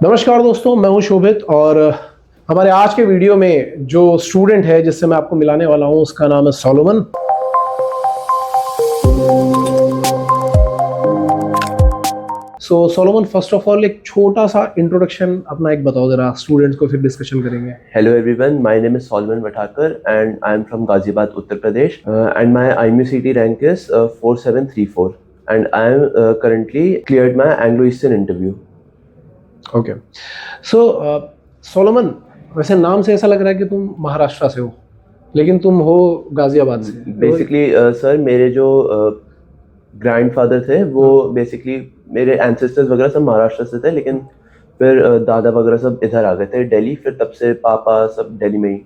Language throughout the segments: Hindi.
नमस्कार दोस्तों, मैं हूं शोभित और हमारे आज के वीडियो में जो स्टूडेंट है जिससे मैं आपको मिलाने वाला हूं उसका नाम है Solomon. Solomon, first of all एक छोटा सा इंट्रोडक्शन अपना एक बताओ जरा स्टूडेंट्स को, फिर डिस्कशन करेंगे। Hello everyone, my name is Solomon Vathakar and I am from Ghaziabad, Uttar Pradesh and my IMUCT rank is 4734 and I am currently cleared my Anglo-Eastern interview. Okay, so Solomon, वैसे नाम से ऐसा लग रहा है कि तुम महाराष्ट्र से हो, लेकिन तुम हो गाजियाबाद से। बेसिकली सर मेरे जो ग्रैंडफादर थे वो बेसिकली मेरे एंसेस्टर्स वगैरह सब महाराष्ट्र से थे, लेकिन फिर दादा वगैरह सब इधर आ गए थे दिल्ली, फिर तब से पापा सब दिल्ली में ही।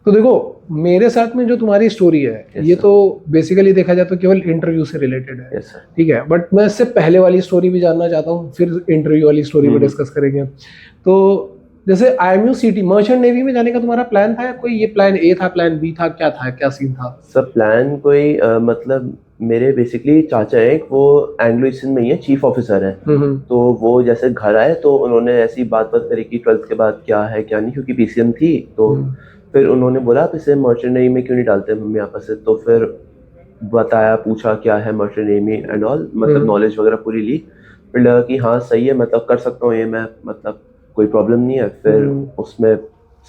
तो देखो, मेरे साथ में जो तुम्हारी स्टोरी है ये तो बेसिकली देखा जाए तो केवल इंटरव्यू से रिलेटेड है। ठीक है, बट मैं इससे पहले वाली स्टोरी भी जानना चाहता हूँ, फिर इंटरव्यू वाली स्टोरी भी डिस्कस करेंगे। तो जैसे IMUCT मर्चेंट नेवी में जाने का तुम्हारा प्लान था या कोई ये प्लान ए था, प्लान बी था, क्या सीन था? सब प्लान कोई मतलब मेरे बेसिकली चाचा एक वो एंग्लो ईस्टर्न में ही है, चीफ ऑफिसर है। तो वो जैसे घर आए तो उन्होंने ऐसी बात करी कि 12th के बाद क्या है क्या नहीं, क्योंकि PCM थी। तो फिर उन्होंने बोला आप इसे मर्चेंट नेवी में क्यों नहीं डालते मम्मी आपस से। तो फिर बताया, पूछा क्या है मर्चेंट नेवी एंड ऑल, मतलब नॉलेज वगैरह पूरी ली। फिर लगा कि हाँ सही है, मतलब कर सकता हूँ ये मैं, मतलब कोई प्रॉब्लम नहीं है। फिर उसमें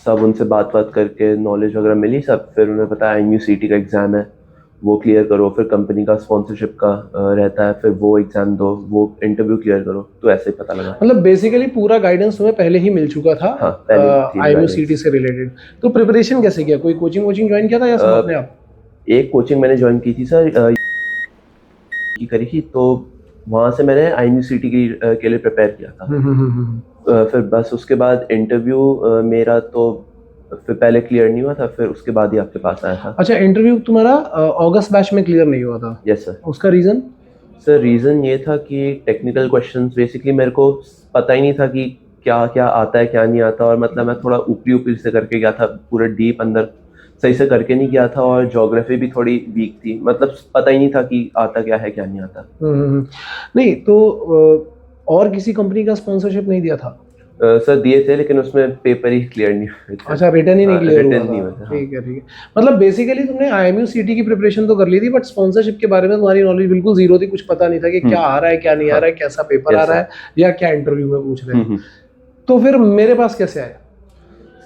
सब उनसे बात करके नॉलेज वगैरह मिली सब। फिर उन्होंने बताया IMUCT का एग्ज़ाम है, वो क्लियर करो, फिर कंपनी का स्पॉन्सरशिप का रहता है, फिर वो एग्जाम दो, वो इंटरव्यू क्लियर करो। तो ऐसे ही पता लगा। मतलब बेसिकली पूरा गाइडेंस तुम्हें पहले ही मिल चुका था। हाँ, पहले IMUCT से रिलेटेड। तो प्रिपरेशन कैसे किया? कोई कोचिंग ज्वाइन किया था या सब अपने आप? एक कोचिंग मैंने ज्वाइन की थी सर, की करी थी, तो वहाँ से मैंने IMUCT के लिए प्रिपेयर किया था। फिर बस उसके बाद इंटरव्यू मेरा तो फिर पहले क्लियर नहीं हुआ था, फिर उसके बाद ही आपके पास आया था। अच्छा, इंटरव्यू तुम्हारा अगस्त बैच में क्लियर नहीं हुआ था? Yes sir. उसका रीजन? सर रीज़न ये था कि टेक्निकल क्वेश्चंस बेसिकली मेरे को पता ही नहीं था कि क्या क्या आता है क्या नहीं आता, और मतलब मैं थोड़ा ऊपरी से करके गया था, पूरा डीप अंदर सही से करके नहीं गया था, और ज्योग्राफी भी थोड़ी वीक थी, मतलब पता ही नहीं था कि आता क्या है क्या नहीं आता। नहीं तो और किसी कंपनी का स्पॉन्सरशिप नहीं दिया था? सर दिए थे, लेकिन उसमें पेपर ही क्लियर नहीं हुए थे। अच्छा, रिटर्न ही नहीं क्लियर हुआ था। हाँ। ठीक है। मतलब बेसिकली तुमने IMUCT की प्रिपरेशन तो कर ली थी, बट स्पॉन्सरशिप के बारे में तुम्हारी नॉलेज बिल्कुल जीरो थी। कुछ पता नहीं था कि क्या आ रहा है क्या नहीं आ रहा है, कैसा पेपर आ रहा है, या क्या इंटरव्यू में पूछ रहे हैं। तो फिर मेरे पास कैसे आया?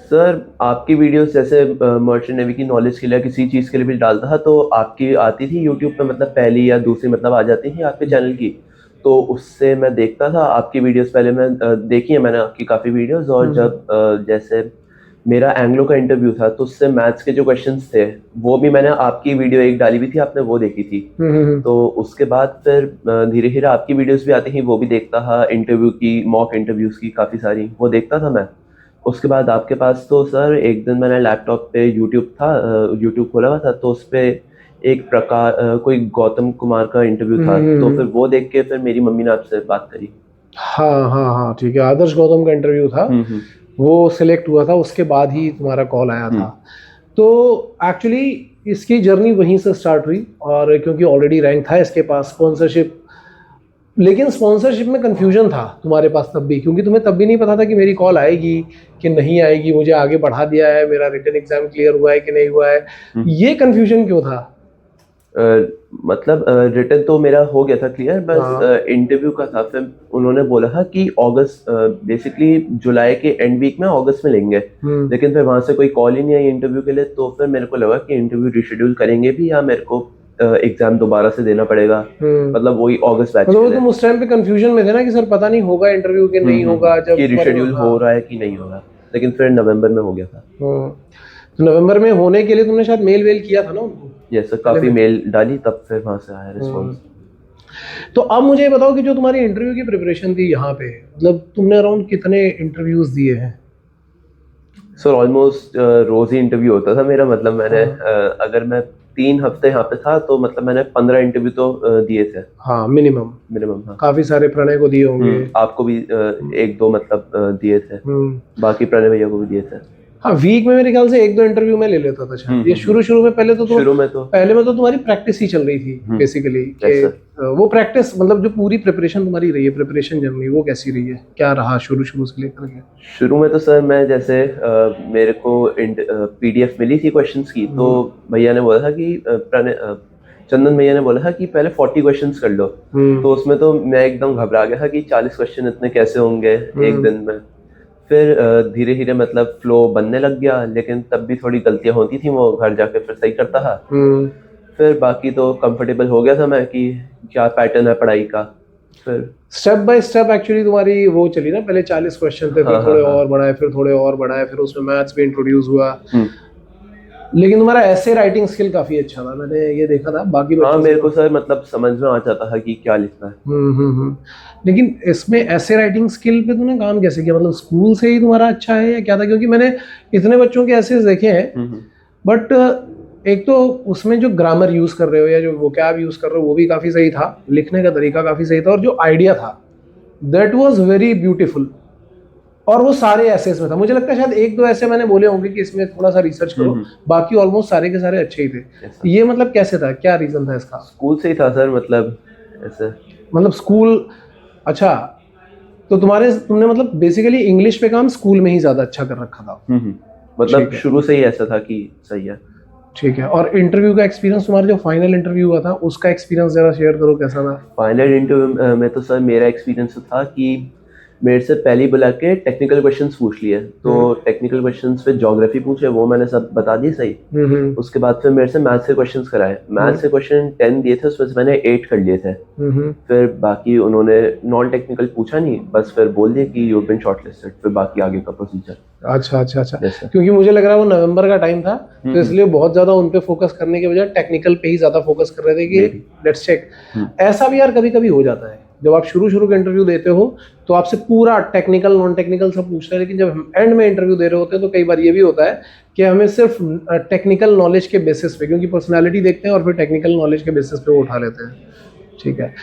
सर आपकी वीडियोस जैसे मर्चेंट नेवी की नॉलेज के लिए किसी चीज़ के लिए भी डालता था, तो आपकी आती थी यूट्यूब पे, मतलब पहली या दूसरी मतलब आ जाती थी आपके चैनल की। तो उससे मैं देखता था आपकी वीडियोस, पहले मैं देखी है मैंने आपकी काफ़ी वीडियोस। और जब जैसे मेरा एंग्लो का इंटरव्यू था, तो उससे मैथ्स के जो क्वेश्चंस थे वो भी मैंने आपकी वीडियो एक डाली भी थी, आपने वो देखी थी। तो उसके बाद फिर धीरे धीरे आपकी वीडियोस भी आती थी, वो भी देखता था। इंटरव्यू की, मॉक इंटरव्यूज़ की काफ़ी सारी वो देखता था मैं। उसके बाद आपके पास तो सर एक दिन मैंने लैपटॉप पे यूट्यूब था, यूट्यूब खोला हुआ था, तो उस पर एक प्रकार कोई गौतम कुमार का इंटरव्यू था। तो फिर वो देख के फिर मेरी मम्मी ने आपसे बात करी। हाँ, ठीक है। आदर्श गौतम का इंटरव्यू था, वो सिलेक्ट हुआ था, उसके बाद ही तुम्हारा कॉल आया था। तो एक्चुअली इसकी जर्नी वहीं से स्टार्ट हुई, और क्योंकि ऑलरेडी रैंक था इसके पास, स्पॉन्सरशिप। लेकिन स्पॉन्सरशिप में कंफ्यूजन था तुम्हारे पास तब भी, क्योंकि तुम्हें तब भी नहीं पता था कि मेरी कॉल आएगी कि नहीं आएगी, मुझे आगे बढ़ा दिया है, मेरा रिटन एग्जाम क्लियर हुआ है कि नहीं हुआ है। ये कंफ्यूजन क्यों था? मतलब रिटन तो मेरा हो गया था क्लियर, बस इंटरव्यू का था। फिर उन्होंने बोला था कि अगस्त, बेसिकली जुलाई के एंड वीक में, अगस्त में लेंगे। लेकिन फिर वहां से कोई कॉल ही नहीं आई इंटरव्यू के लिए। तो फिर मेरे को लगा कि इंटरव्यू रिशेड्यूल करेंगे भी, या मेरे को एग्जाम दोबारा से देना पड़ेगा, मतलब वही अगस्त बैच तो तुम उस टाइम पे कंफ्यूजन में थे ना कि सर पता नहीं होगा इंटरव्यू कि नहीं होगा, जब कि रिशेड्यूल हो रहा है कि नहीं हो रहा। लेकिन फिर नवंबर में हो गया था। तो नवंबर में होने के लिए तुमने शायद मेल किया था ना उनको? यस सर, काफी मेल डाली, तब फिर वहां से आया रिस्पॉन्स। तो अब मुझे ये बताओ कि जो तुम्हारी इंटरव्यू की प्रिपरेशन थी यहाँ पे, मतलब तुमने अराउंड कितने इंटरव्यूज दिए हैं? सर ऑलमोस्ट रोज ही इंटरव्यू होता था मेरा, मतलब मैंने अगर मैं 3 हफ्ते यहाँ पे था तो मतलब मैंने 15 इंटरव्यू तो दिए थे। हाँ, मिनिमम। हाँ। काफी सारे प्रणय को दिए होंगे। आपको भी एक दो मतलब दिए थे, बाकी प्रणय भैया को भी दिए थे। हाँ, वीक में मेरे ख्याल से 1-2 इंटरव्यू में ले लेता था शायद। ये शुरू में पहले शुरू में तो तुम्हारी प्रैक्टिस ही चल रही थी बेसिकली कि yes, वो प्रैक्टिस मतलब जो पूरी प्रिपरेशन तुम्हारी रही है, प्रिपरेशन जर्नी, वो कैसी रही है, क्या रहा शुरू से लेकर के? शुरू में तो सर मैं जैसे मेरे को पीडीएफ मिली थी क्वेश्चंस की, तो भैया ने बोला था कि चंदन भैया ने बोला था कि पहले 40 क्वेश्चंस कर लो। तो उसमें तो मैं एकदम घबरा गया था कि 40 क्वेश्चन इतने कैसे होंगे एक दिन में। फिर धीरे धीरे मतलब फ्लो बनने लग गया, लेकिन तब भी थोड़ी गलतियां होती थी, वो घर जाके फिर सही करता था। फिर बाकी तो कंफर्टेबल हो गया था मैं कि क्या पैटर्न है पढ़ाई का। फिर स्टेप बाय स्टेप एक्चुअली तुम्हारी वो चली ना, पहले 40 क्वेश्चन थे, फिर थोड़े और बढ़ाए, फिर थोड़े और बढ़ाए, फिर उसमें मैथ्स भी इंट्रोड्यूस हुआ। लेकिन तुम्हारा ऐसे राइटिंग स्किल काफी अच्छा था, मैंने ये देखा था बाकी हाँ, मेरे को सर मतलब समझ में आ जाता था कि क्या लिखना है। लेकिन इसमें ऐसे राइटिंग स्किल पे तुमने काम कैसे किया? मतलब स्कूल से ही तुम्हारा अच्छा है या क्या था? क्योंकि मैंने इतने बच्चों के ऐसे देखे हैं, बट एक तो उसमें जो ग्रामर यूज कर रहे हो या जो वोकैब यूज कर रहे हो वो भी काफी सही था, लिखने का तरीका काफी सही था, और जो आइडिया था दैट वाज वेरी ब्यूटीफुल, और वो सारे एसेस में था। मुझे लगता है शायद 1-2 ऐसे मैंने बोले होंगे कि इसमें थोड़ा सा रिसर्च करो, बाकी ऑलमोस्ट सारे के सारे अच्छे ही थे। ये मतलब कैसे था, क्या रीजन था इसका? स्कूल से ही था सर, मतलब ऐसे मतलब स्कूल, अच्छा, तो तुमने मतलब बेसिकली इंग्लिश पे काम स्कूल में ही ज्यादा अच्छा कर रखा था। मतलब शुरू से ही ऐसा था कि सही है। ठीक है, और इंटरव्यू का एक्सपीरियंस, तुम्हारा जो फाइनल इंटरव्यू हुआ था उसका एक्सपीरियंस जरा शेयर करो, कैसा था? फाइनल इंटरव्यू में तो सर मेरा एक्सपीरियंस था कि मेरे से पहले बुला के टेक्निकल क्वेश्चंस पूछ लिए। तो टेक्निकल क्वेश्चंस पे ज्योग्राफी पूछे, वो मैंने सब बता दी सही। उसके बाद फिर मेरे से मैथ्स के क्वेश्चंस कराए। मैथ्स के क्वेश्चन 10 दिए थे, उसमें से मैंने 8 कर लिए थे। फिर बाकी उन्होंने नॉन टेक्निकल पूछा नहीं, बस फिर बोल दिया कि यू बीन शॉर्टलिस्टेड। फिर बाकी आगे का प्रोसीजर। अच्छा, क्योंकि मुझे लग रहा है वो नवंबर का टाइम था, तो इसलिए बहुत ज्यादा उन पे फोकस करने के बजाय टेक्निकल पे ही ज्यादा फोकस कर रहे थे कि लेट्स चेक। ऐसा भी यार कभी कभी हो जाता है, जब आप शुरू के इंटरव्यू देते हो तो आपसे पूरा टेक्निकल नॉन टेक्निकल सब पूछते हैं, लेकिन जब हम एंड में इंटरव्यू दे रहे होते हैं तो कई बार ये भी होता है कि हमें सिर्फ टेक्निकल नॉलेज के बेसिस पे, क्योंकि पर्सनालिटी देखते हैं और फिर टेक्निकल नॉलेज के बेसिस पे वो उठा लेते हैं। ठीक है,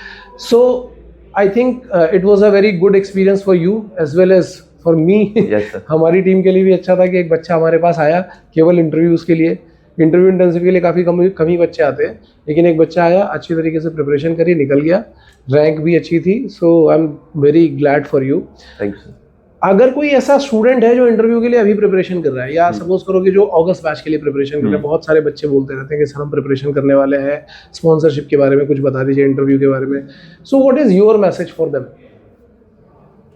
so I think it was a very good experience for you as well as for me. हमारी टीम के लिए भी अच्छा था कि एक बच्चा हमारे पास आया केवल इंटरव्यूज के लिए। इंटरव्यू इंटेंसिव के लिए काफ़ी कम ही बच्चे आते हैं, लेकिन एक बच्चा आया, अच्छी तरीके से प्रिपरेशन करी, निकल गया, रैंक भी अच्छी थी। So I am very glad for you. Thank you. अगर कोई ऐसा स्टूडेंट है जो इंटरव्यू के लिए अभी प्रिपरेशन कर रहा है, या सपोज करो कि जो अगस्त बैच के लिए प्रिपरेशन कर रहे हैं, बहुत सारे बच्चे बोलते रहते हैं कि सर हम प्रिपरेशन करने वाले हैं, स्पॉन्सरशिप के बारे में कुछ बता दीजिए, इंटरव्यू के बारे में। So what is your message for them?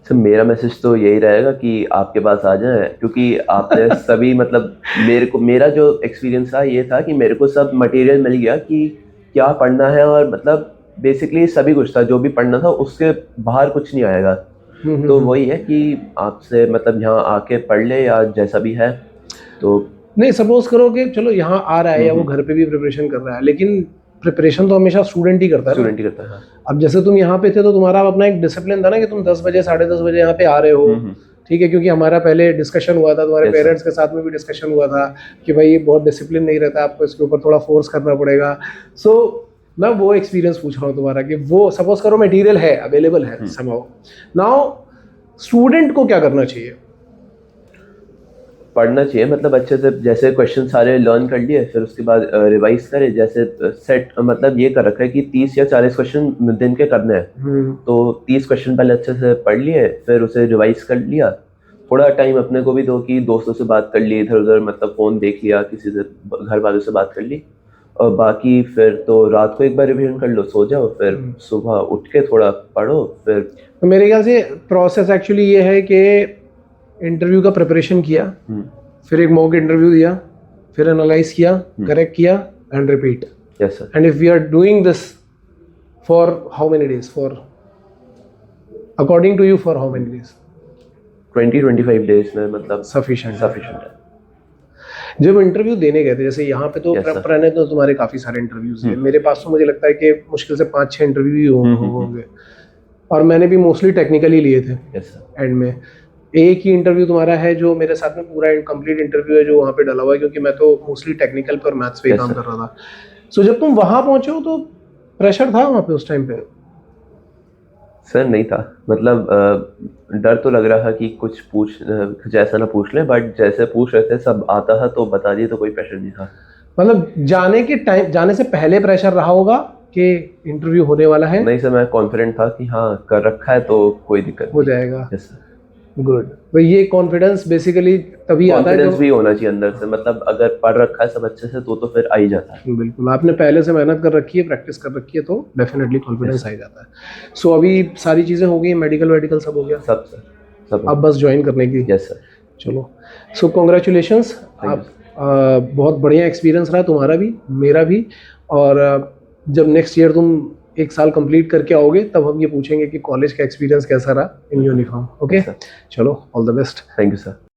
Sir मेरा मैसेज तो यही रहेगा कि आपके पास आ जाए, क्योंकि आपने सभी मतलब मेरा जो एक्सपीरियंस था ये था कि मेरे को सब मटेरियल मिल गया कि क्या पढ़ना है, और मतलब बेसिकली सभी कुछ था, जो भी पढ़ना था उसके बाहर कुछ नहीं आएगा। तो वही है कि आपसे मतलब यहाँ आके पढ़ ले या जैसा भी है। तो नहीं, सपोज करो कि चलो यहाँ आ रहा है या वो घर पे भी प्रिपरेशन कर रहा है, लेकिन प्रिपरेशन तो हमेशा स्टूडेंट ही करता है। स्टूडेंट ही करता है। अब जैसे तुम यहाँ पे थे तो तुम्हारा अपना एक डिसिप्लिन था ना कि तुम 10 बजे 10:30 बजे यहाँ पे आ रहे हो। ठीक है, क्योंकि हमारा पहले डिस्कशन हुआ था, तुम्हारे पेरेंट्स के साथ में भी डिस्कशन हुआ था कि भाई ये बहुत डिसिप्लिन नहीं रहता, आपको इसके ऊपर थोड़ा फोर्स करना पड़ेगा। सो मैं वो एक्सपीरियंस पूछ रहा हूँ तुम्हारा कि वो सपोज करो मटेरियल है, अवेलेबल है समहाउ। नाउ स्टूडेंट को क्या करना चाहिए? पढ़ना चाहिए, मतलब अच्छे से, जैसे क्वेश्चन सारे लर्न कर लिए, फिर उसके बाद रिवाइज करे। जैसे सेट मतलब ये कर रखा है कि 30 या 40 क्वेश्चन दिन के करने हैं, तो 30 क्वेश्चन पहले अच्छे से पढ़ लिए, फिर उसे रिवाइज कर लिया। थोड़ा टाइम अपने को भी दो कि दोस्तों से बात कर ली, इधर उधर मतलब फ़ोन देख लिया, किसी से घर वालों से बात कर ली, और बाकी फिर तो रात को एक बार रिवीजन कर लो, सो जाओ, फिर सुबह उठ के थोड़ा पढ़ो। फिर तो मेरे ख्याल से प्रोसेस एक्चुअली ये है कि इंटरव्यू का प्रिपरेशन किया, फिर एक मॉक इंटरव्यू दिया, फिर एनालाइज किया, करेक्ट किया, and repeat. Yes sir. And if we are doing this for how many days, for according to you for how many days? 20-25 days में मतलब सफिशिएंट है। जब इंटरव्यू देने गए थे, जैसे यहाँ पे तो रहने तो तुम्हारे काफी सारे इंटरव्यूज हैं, मेरे पास तो मुझे लगता है कि मुश्किल से 5-6 इंटरव्यू ही होंगे, और मैंने भी मोस्टली टेक्निकल ही लिए थे। एंड में एक ही इंटरव्यू तुम्हारा है जो मेरे साथ में पूरा कंप्लीट इंटरव्यू है जो वहाँ पे डला हुआ है, क्योंकि मैं तो मोस्टली टेक्निकल पे और मैथ्स पे काम कर रहा था। सो जब तुम वहाँ पहुंचे हो तो प्रेशर था वहाँ पे उस टाइम पे? सर नहीं था, मतलब डर तो लग रहा कि कुछ ऐसा ना पूछ लें, बट जैसे पूछ रहे थे सब आता था तो बता दिए, तो कोई प्रेशर नहीं था। मतलब जाने से पहले प्रेशर रहा होगा कि इंटरव्यू होने वाला है? नहीं सर, मैं कॉन्फिडेंट था कि हाँ कर रखा है तो कोई दिक्कत हो नहीं। जाएगा। Yes sir. गुड। तो ये कॉन्फिडेंस बेसिकली तभी आता है कॉन्फिडेंस जब, भी होना चाहिए अंदर से, मतलब अगर पढ़ रखा है सब अच्छे से तो फिर आ ही जाता है। बिल्कुल आपने पहले से मेहनत कर रखी है, प्रैक्टिस कर रखी है, तो डेफिनेटली कॉन्फिडेंस Yes, आ ही जाता है। सो अभी सारी चीज़ें हो गई, मेडिकल वेडिकल सब हो गया, सब सर, सब। अब बस ज्वाइन करने की। Yes sir. चलो, सो कॉन्ग्रेचुलेशंस थैंक यू आप। बहुत बढ़िया एक्सपीरियंस रहा तुम्हारा भी, मेरा भी। और जब नेक्स्ट ईयर तुम 1 साल कंप्लीट करके आओगे तब हम ये पूछेंगे कि कॉलेज का एक्सपीरियंस कैसा रहा इन यूनिफॉर्म। Okay, sir. चलो, all the best. Thank you sir.